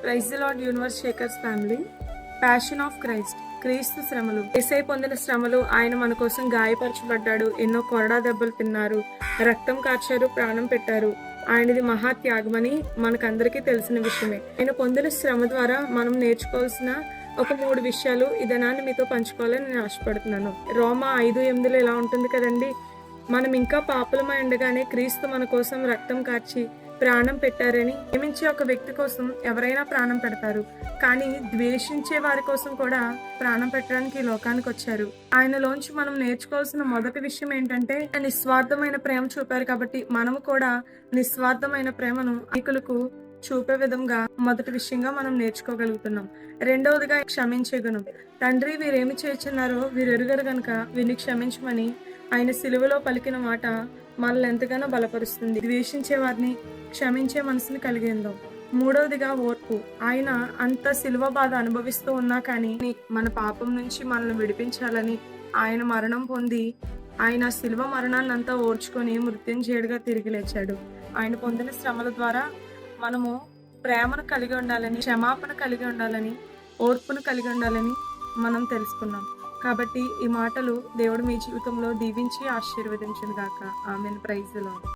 Praise the lord universe shakers family. Passion of Christ, క్రీస్తు శ్రమలు. యేసయ్య పొందిన శ్రమలు, ఆయన మన కోసం గాయపరచబడ్డాడు, ఎన్నో కొరడా దెబ్బలు తిన్నారు, రక్తం కార్చారు, ప్రాణం పెట్టారు. ఆయనది మహాత్యాగమని మనకందరికీ తెలిసిన విషయమే. ఆయన పొందిన శ్రమ ద్వారా మనం నేర్చుకోవాల్సిన ఒక 3 విషయాలు ఈ దినాన్ని మీతో పంచుకోవాలని నేను ఆశపడుతున్నాను. రోమా 5:8 ఇలా ఉంటుంది కదండి, మనం ఇంకా పాపులమై ఉండగానే క్రీస్తు మన కోసం రక్తం కార్చి ప్రాణం పెట్టారని. ప్రేమించే ఒక వ్యక్తి కోసం ఎవరైనా ప్రాణం పెడతారు, కానీ ద్వేషించే వారి కోసం కూడా ప్రాణం పెట్టడానికి ఈ లోకానికి వచ్చారు. ఆయనలోంచి మనం నేర్చుకోవాల్సిన మొదటి విషయం ఏంటంటే, నిస్వార్థమైన ప్రేమ చూపారు కాబట్టి మనము కూడా నిస్వార్థమైన ప్రేమను అనేకులకు చూపే విధంగా మొదటి విషయంగా మనం నేర్చుకోగలుగుతున్నాం. రెండవదిగా క్షమించే గుణం. తండ్రి, వీరేమి చేస్తున్నారో వీరు ఎరుగరు గనుక వీరిని క్షమించమని ఆయన సిలువలో పలికిన మాట మనల్ని ఎంతగానో బలపరుస్తుంది. ద్వేషించే వారిని క్షమించే మనసుని కలిగిందాం. మూడవదిగా ఓర్పు. ఆయన అంత సిలువ బాధ అనుభవిస్తూ ఉన్నా కానీ మన పాపం నుంచి మనల్ని విడిపించాలని ఆయన మరణం పొంది, ఆయన సిలువ మరణాన్ని అంతా ఓర్చుకొని మృత్యుంజయుడిగా తిరిగి లేచాడు. ఆయన పొందిన శ్రమల ద్వారా మనము ప్రేమను కలిగి ఉండాలని, క్షమాపణ కలిగి ఉండాలని, ఓర్పును కలిగి ఉండాలని మనం తెలుసుకున్నాం. కాబట్టి ఈ మాటలు దేవుడు మీ జీవితంలో దీవించి ఆశీర్వదించును గాక. ఆమేన్. Praise the lord.